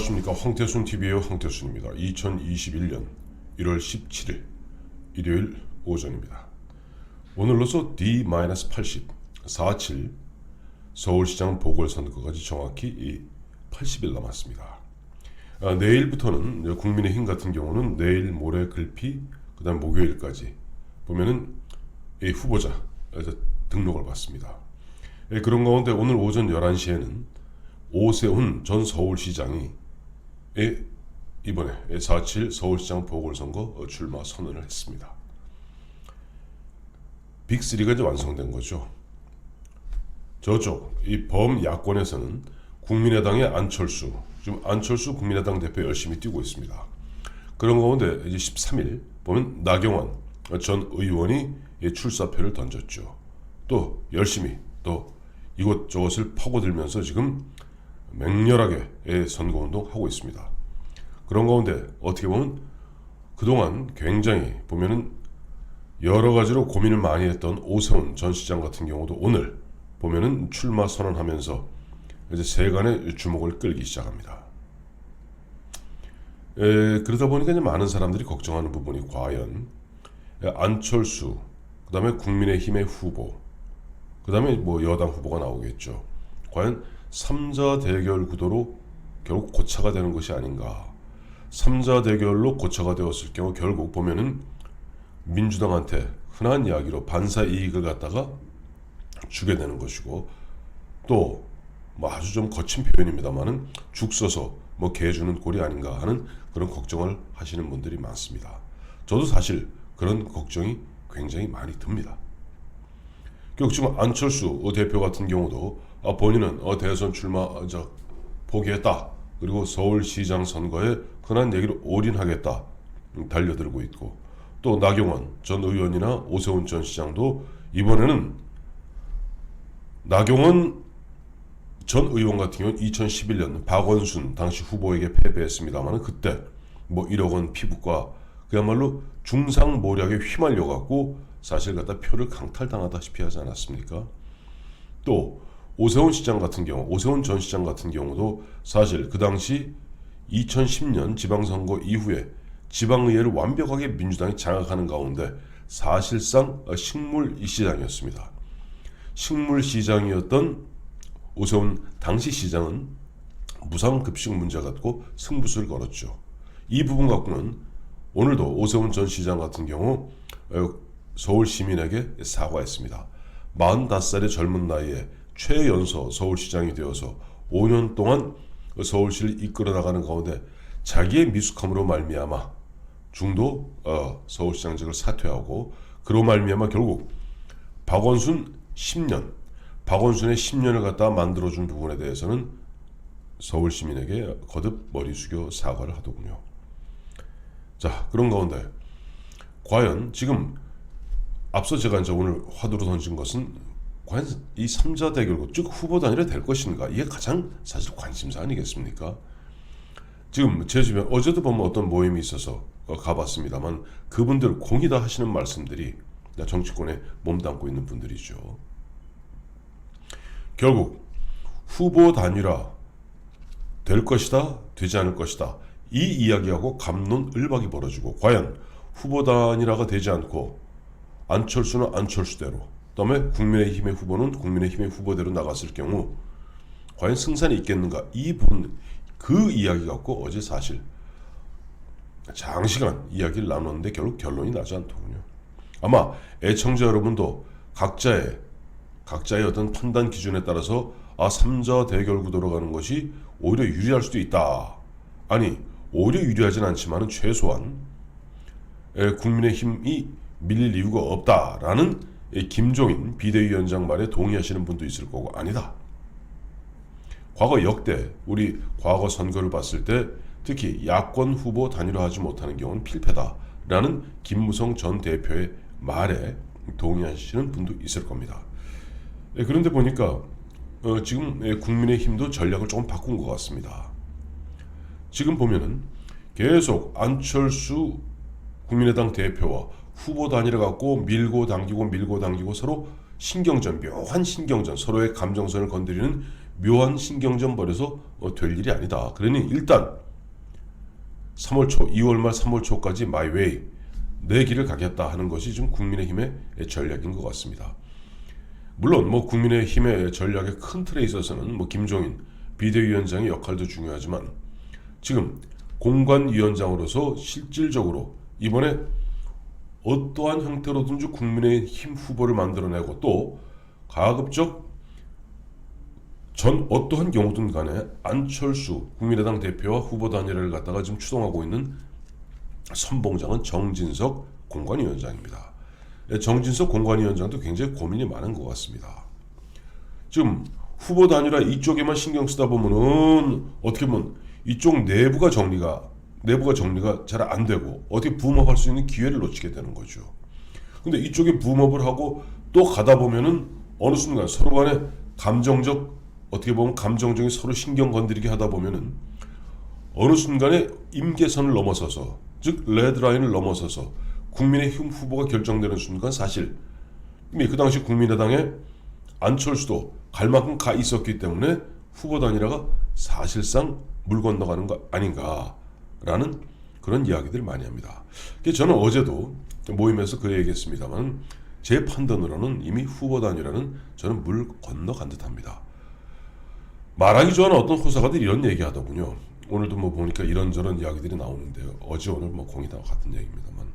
안녕하십니까. 황태순TV의 황태순입니다. 2021년 1월 17일 일요일 오전입니다. 오늘로서 D-80, 4.7 서울시장 보궐선거까지 정확히 80일 남았습니다. 내일부터는 국민의힘 같은 경우는 내일 모레 글피 그 다음 목요일까지 보면은 이 후보자 등록을 받습니다. 그런 가운데 오늘 오전 11시에는 오세훈 전 서울시장이 이번에 4.7 서울시장 보궐선거 출마 선언을 했습니다. 빅3가 이제 완성된 거죠. 저쪽 이 범야권에서는 국민의당의 안철수, 지금 안철수 국민의당 대표 열심히 뛰고 있습니다. 그런 가운데 이제 13일 보면 나경원 전 의원이 출사표를 던졌죠. 또 열심히 또 이곳저곳을 파고들면서 지금 맹렬하게 선거운동 하고 있습니다. 그런 가운데 어떻게 보면 그동안 굉장히 보면은 여러 가지로 고민을 많이 했던 오세훈 전 시장 같은 경우도 오늘 보면은 출마 선언하면서 이제 세간의 주목을 끌기 시작합니다. 그러다 보니까 이제 많은 사람들이 걱정하는 부분이 과연 안철수, 그 다음에 국민의힘의 후보, 그 다음에 뭐 여당 후보가 나오겠죠. 과연 3자 대결 구도로 결국 고차가 되는 것이 아닌가. 3자 대결로 고차가 되었을 경우 결국 보면은 민주당한테 흔한 이야기로 반사 이익을 갖다가 주게 되는 것이고, 또 뭐 아주 좀 거친 표현입니다만은 죽 써서 뭐 개 주는 꼴이 아닌가 하는 그런 걱정을 하시는 분들이 많습니다. 저도 사실 그런 걱정이 굉장히 많이 듭니다. 결국 지금 안철수 대표 같은 경우도 본인은 대선 출마 포기했다. 그리고 서울시장 선거에 흔한 얘기로 올인하겠다 달려들고 있고, 또 나경원 전 의원이나 오세훈 전 시장도 이번에는 나경원 전 의원 같은 경우는 2011년 박원순 당시 후보에게 패배했습니다만 그때 뭐 1억 원 피부과 그야말로 중상모략에 휘말려 갖고 사실 갖다 표를 강탈당하다시피 하지 않았습니까? 또 오세훈 시장 같은 경우, 오세훈 전 시장 같은 경우도 사실 그 당시 2010년 지방선거 이후에 지방의회를 완벽하게 민주당이 장악하는 가운데 사실상 식물시장이었습니다. 식물시장이었던 오세훈 당시 시장은 무상급식 문제 갖고 승부수를 걸었죠. 이 부분 갖고는 오늘도 오세훈 전 시장 같은 경우 서울 시민에게 사과했습니다. 45살의 젊은 나이에 최연소 서울시장이 되어서 5년 동안 서울시를 이끌어 나가는 가운데 자기의 미숙함으로 말미암아 중도 서울시장직을 사퇴하고, 그로 말미암아 결국 박원순 10년, 박원순의 10년을 갖다 만들어준 부분에 대해서는 서울 시민에게 거듭 머리 숙여 사과를 하더군요. 자, 그런 가운데 과연 지금 앞서 제가 이제 오늘 화두로 던진 것은 과연 이 3자 대결, 즉 후보 단일화 될 것인가, 이게 가장 사실 관심사 아니겠습니까? 지금 제 주변 어제도 보면 어떤 모임이 있어서 가봤습니다만 그분들 공이 다 하시는 말씀들이 정치권에 몸담고 있는 분들이죠. 결국 후보 단일화 될 것이다, 되지 않을 것이다, 이 이야기하고 갑론을박이 벌어지고, 과연 후보 단일화가 되지 않고 안철수는 안철수대로, 그다음에 국민의힘의 후보는 국민의힘의 후보대로 나갔을 경우 과연 승산이 있겠는가, 이 부분, 그 이야기 갖고 어제 사실 장시간 이야기를 나눴는데 결국 결론이 나지 않더군요. 아마 애청자 여러분도 각자의 어떤 판단 기준에 따라서 3자 대결 구도로 가는 것이 오히려 유리할 수도 있다. 아니, 오히려 유리하진 않지만 최소한 국민의힘이 밀릴 이유가 없다라는 김종인 비대위원장 말에 동의하시는 분도 있을 거고, 아니다. 과거 역대 우리 과거 선거를 봤을 때 특히 야권 후보 단일화하지 못하는 경우는 필패다라는 김무성 전 대표의 말에 동의하시는 분도 있을 겁니다. 그런데 보니까 지금 국민의힘도 전략을 조금 바꾼 것 같습니다. 지금 보면은 계속 안철수 국민의당 대표와 후보 단일화 갖고 밀고 당기고 서로 신경전, 묘한 신경전, 서로의 감정선을 건드리는 묘한 신경전 벌여서 될 일이 아니다. 그러니 일단 3월 초, 2월 말 3월 초까지 마이 웨이, 내 길을 가겠다 하는 것이 좀 국민의힘의 전략인 것 같습니다. 물론 국민의힘의 전략의 큰 틀에 있어서는 김종인 비대위원장의 역할도 중요하지만 지금 공관위원장으로서 실질적으로 이번에 어떠한 형태로든지 국민의힘 후보를 만들어내고 또 가급적 전 어떠한 경우든 간에 안철수 국민의당 대표와 후보 단일화를 갖다가 지금 추동하고 있는 선봉장은 정진석 공관위원장입니다. 정진석 공관위원장도 굉장히 고민이 많은 것 같습니다. 지금 후보 단일화 이쪽에만 신경 쓰다 보면은 어떻게 보면 이쪽 내부가 정리가 잘 안 되고 어떻게 붐업할 수 있는 기회를 놓치게 되는 거죠. 근데 이쪽에 붐업을 하고 또 가다 보면은 어느 순간 서로 간에 감정적인 서로 신경 건드리게 하다 보면은 어느 순간에 임계선을 넘어서서, 즉 레드라인을 넘어서서 국민의힘 후보가 결정되는 순간 사실 이미 그 당시 국민의당에 안철수도 갈 만큼 가 있었기 때문에 후보 단일화가 사실상 물 건너가는 거 아닌가라는 그런 이야기들을 많이 합니다. 저는 어제도 모임에서 그 얘기했습니다만 제 판단으로는 이미 후보 단일화는 저는 물 건너간 듯합니다. 말하기 좋아하는 어떤 호사가들이 이런 얘기하더군요. 오늘도 보니까 이런저런 이야기들이 나오는데요. 어제 오늘 공이 다 같은 얘기입니다만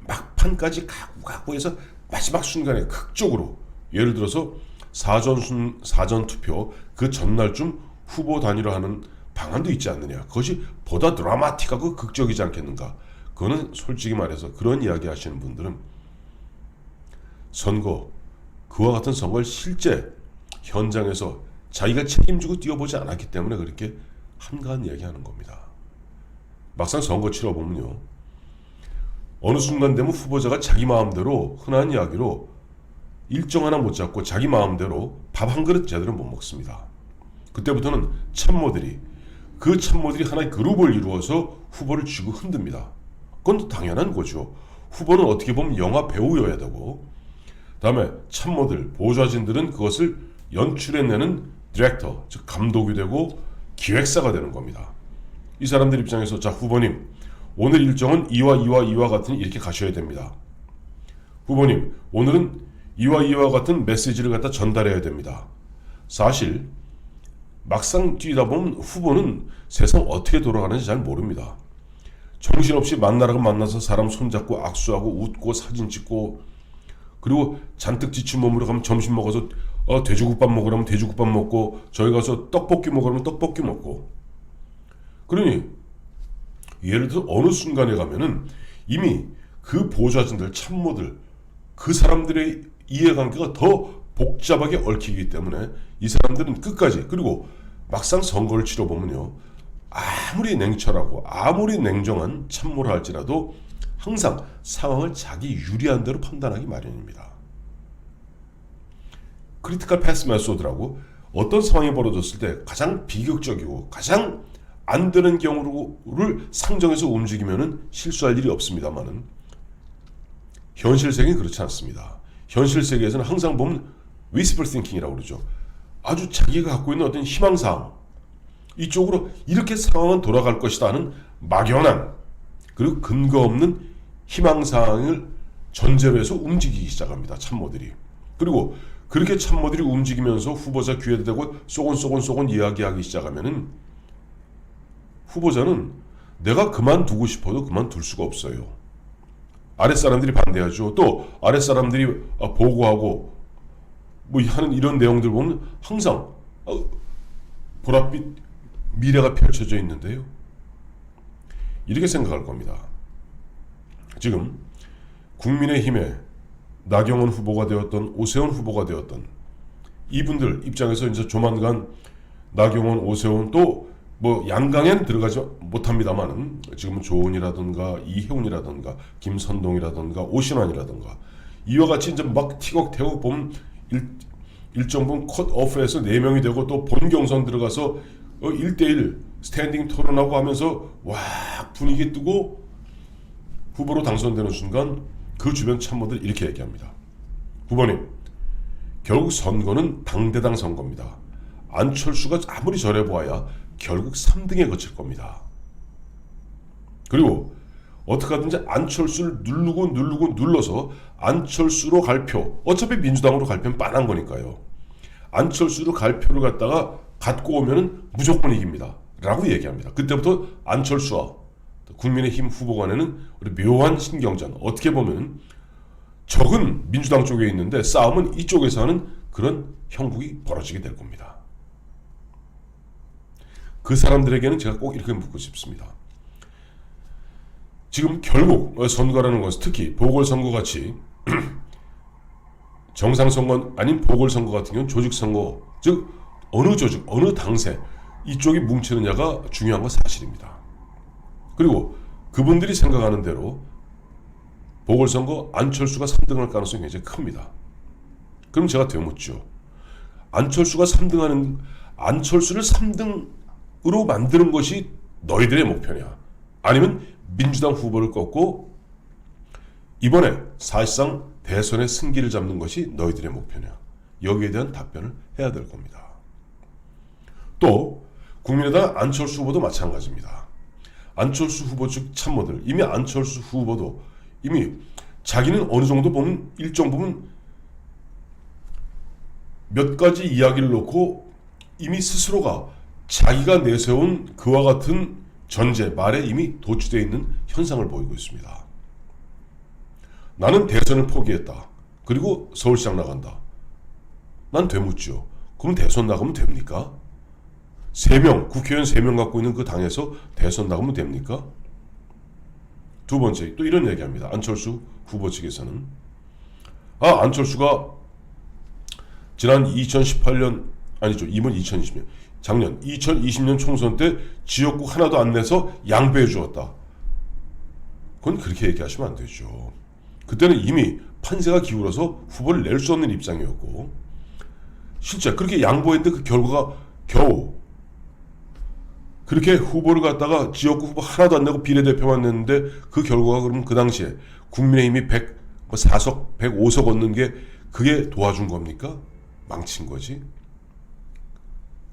막판까지 가고 해서 마지막 순간에 극적으로 예를 들어서 사전 투표 그 전날쯤 후보 단일화하는 방안도 있지 않느냐. 그것이 보다 드라마틱하고 극적이지 않겠는가. 그거는 솔직히 말해서 그런 이야기 하시는 분들은 그와 같은 선거를 실제 현장에서 자기가 책임지고 뛰어보지 않았기 때문에 그렇게 한가한 이야기하는 겁니다. 막상 선거 치러보면요. 어느 순간 되면 후보자가 자기 마음대로 흔한 이야기로 일정 하나 못 잡고 자기 마음대로 밥 한 그릇 제대로 못 먹습니다. 그때부터는 참모들이 하나의 그룹을 이루어서 후보를 쥐고 흔듭니다. 그건 당연한 거죠. 후보는 어떻게 보면 영화 배우여야 되고 다음에 참모들, 보좌진들은 그것을 연출해내는 디렉터, 즉 감독이 되고 기획사가 되는 겁니다. 이 사람들 입장에서 자 후보님 오늘 일정은 이와 같은 이렇게 가셔야 됩니다. 후보님 오늘은 이와 같은 메시지를 갖다 전달해야 됩니다. 사실 막상 뛰다 보면 후보는 세상 어떻게 돌아가는지 잘 모릅니다. 정신없이 만나라고 만나서 사람 손잡고 악수하고 웃고 사진 찍고 그리고 잔뜩 지친 몸으로 가면 점심 먹어서 돼지국밥 먹으라면 돼지국밥 먹고 저희 가서 떡볶이 먹으라면 떡볶이 먹고 그러니 예를 들어 어느 순간에 가면은 이미 그 보좌진들 참모들 그 사람들의 이해관계가 더 복잡하게 얽히기 때문에 이 사람들은 끝까지 그리고 막상 선거를 치러보면요 아무리 냉철하고 아무리 냉정한 참모를 할지라도 항상 상황을 자기 유리한 대로 판단하기 마련입니다. 크리티컬 패스 메소드라고 어떤 상황이 벌어졌을 때 가장 비극적이고 가장 안 되는 경우를 상정해서 움직이면은 실수할 일이 없습니다만은 현실 세계는 그렇지 않습니다. 현실 세계에서는 항상 보면 wishful thinking이라고 그러죠. 아주 자기가 갖고 있는 어떤 희망사항 이쪽으로 이렇게 상황은 돌아갈 것이다 하는 막연한 그리고 근거 없는 희망사항을 전제로 해서 움직이기 시작합니다. 참모들이. 그리고 그렇게 참모들이 움직이면서 후보자 귀에 대고 쏘곤 이야기하기 시작하면은 후보자는 내가 그만두고 싶어도 그만둘 수가 없어요. 아랫사람들이 반대하죠. 또 아랫사람들이 보고하고 하는 이런 내용들 보면 항상 보랏빛 미래가 펼쳐져 있는데요. 이렇게 생각할 겁니다. 지금 국민의힘의 나경원 후보가 되었던 오세훈 후보가 되었던 이분들 입장에서 이제 조만간 나경원, 오세훈 또 양강엔 들어가지 못합니다만은 지금은 조은이라든가 이혜훈이라든가 김선동이라든가 오신환이라든가 이와 같이 이제 막 티격태격 보면 일정 부분 컷오프에서 4명이 되고 또 본 경선 들어가서 1대1 스탠딩 토론하고 하면서 와 분위기 뜨고 후보로 당선되는 순간 그 주변 참모들 이렇게 얘기합니다. 후보님 결국 선거는 당대당 선거입니다. 안철수가 아무리 저래보아야 결국 3등에 거칠 겁니다. 그리고 어떻게 하든지 안철수를 누르고 눌러서 안철수로 갈 표, 어차피 민주당으로 갈 표는 빤한 거니까요. 안철수로 갈 표를 갖다가 갖고 오면 무조건 이깁니다 라고 얘기합니다. 그때부터 안철수와 국민의힘 후보 간에는 우리 묘한 신경전, 어떻게 보면 적은 민주당 쪽에 있는데 싸움은 이쪽에서 하는 그런 형국이 벌어지게 될 겁니다. 그 사람들에게는 제가 꼭 이렇게 묻고 싶습니다. 지금 결국 선거라는 것은 특히 보궐선거같이 정상선거 아닌 보궐선거 같은 경우는 조직선거, 즉 어느 조직, 어느 당세 이쪽이 뭉치느냐가 중요한 건 사실입니다. 그리고 그분들이 생각하는 대로 보궐선거 안철수가 3등할 가능성이 굉장히 큽니다. 그럼 제가 되묻죠. 안철수가 3등하는, 안철수를 3등으로 만드는 것이 너희들의 목표냐? 아니면 민주당 후보를 꺾고 이번에 사실상 대선의 승기를 잡는 것이 너희들의 목표냐? 여기에 대한 답변을 해야 될 겁니다. 또 국민의당 안철수 후보도 마찬가지입니다. 안철수 후보 측 참모들, 이미 안철수 후보도 이미 자기는 어느 정도 보면 일정 부분 몇 가지 이야기를 놓고 이미 스스로가 자기가 내세운 그와 같은 전제 말에 이미 도취되어 있는 현상을 보이고 있습니다. 나는 대선을 포기했다. 그리고 서울시장 나간다. 난 되묻죠. 그럼 대선 나가면 됩니까? 3명, 국회의원 3명 갖고 있는 그 당에서 대선 나가면 됩니까? 두 번째, 또 이런 얘기합니다. 안철수 후보 측에서는 안철수가 지난 2018년 아니죠. 이번 2020년 작년 2020년 총선 때 지역구 하나도 안 내서 양보해 주었다. 그건 그렇게 얘기하시면 안 되죠. 그때는 이미 판세가 기울어서 후보를 낼 수 없는 입장이었고 실제 그렇게 양보했는데 그 결과가 겨우 그렇게 후보를 갖다가 지역구 후보 하나도 안 내고 비례대표만 냈는데 그 결과가 그러면 그 당시에 국민의힘이 4석, 105석 얻는 게 그게 도와준 겁니까? 망친 거지.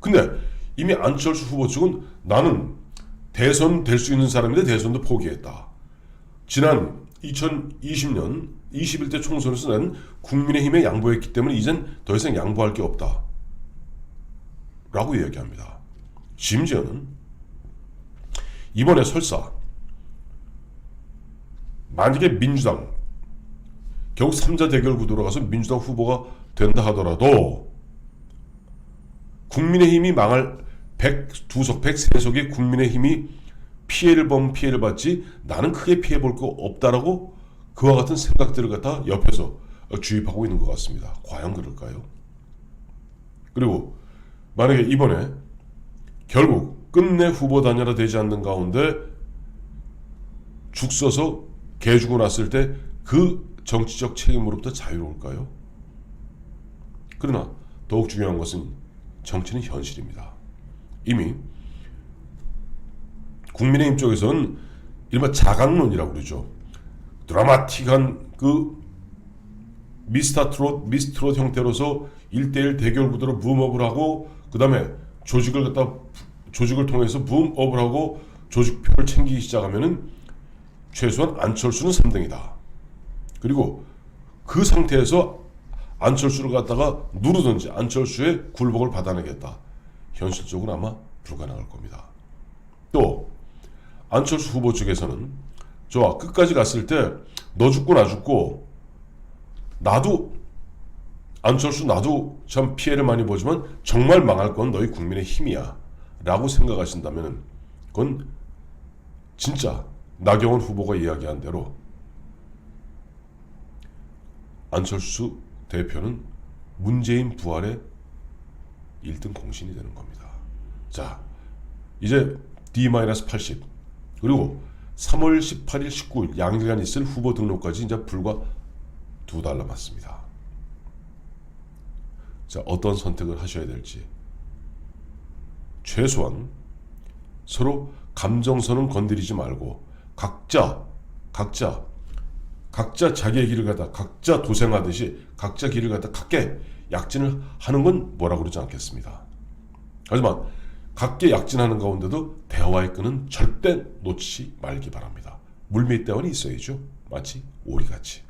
근데 이미 안철수 후보 측은 나는 대선 될 수 있는 사람인데 대선도 포기했다. 지난 2020년 21대 총선에서 나는 국민의힘에 양보했기 때문에 이젠 더 이상 양보할 게 없다. 라고 이야기합니다. 심지어는 이번에 설사 만약에 민주당 결국 3자 대결 구도로 가서 민주당 후보가 된다 하더라도 국민의힘이 망할 102석, 103석의 국민의힘이 피해를 받지 나는 크게 피해 볼 거 없다라고 그와 같은 생각들을 갖다 옆에서 주입하고 있는 것 같습니다. 과연 그럴까요? 그리고 만약에 이번에 결국 끝내 후보 단일화 되지 않는 가운데 죽 써서 개 주고 났을 때 그 정치적 책임으로부터 자유로울까요? 그러나 더욱 중요한 것은 정치는 현실입니다. 이미 국민의힘 쪽에서는 이른바 자강론이라고 그러죠. 드라마틱한 그 미스트롯 형태로서 1대1 대결 구도로 붐업을 하고 그 다음에 조직을 통해서 붐업을 하고 조직표를 챙기기 시작하면은 최소한 안철수는 3등이다. 그리고 그 상태에서 안철수를 갖다가 누르든지 안철수의 굴복을 받아내겠다. 현실적으로 아마 불가능할 겁니다. 또 안철수 후보 측에서는 좋아 끝까지 갔을 때 너 죽고 나 죽고 나도 안철수 나도 참 피해를 많이 보지만 정말 망할 건 너희 국민의 힘이야 라고 생각하신다면 그건 진짜 나경원 후보가 이야기한 대로 안철수 대표는 문재인 부활의 1등 공신이 되는 겁니다. 자, 이제 D-80 그리고 3월 18일, 19일 양일간 있을 후보 등록까지 이제 불과 2달 남았습니다. 자, 어떤 선택을 하셔야 될지 최소한 서로 감정선은 건드리지 말고 각자 자기의 길을 가다 각자 도생하듯이 각자 길을 가다 각계 약진을 하는 건 뭐라고 그러지 않겠습니다. 하지만 각계 약진하는 가운데도 대화의 끈은 절대 놓치지 말기 바랍니다. 물밑 대화는 있어야죠. 마치 오리같이.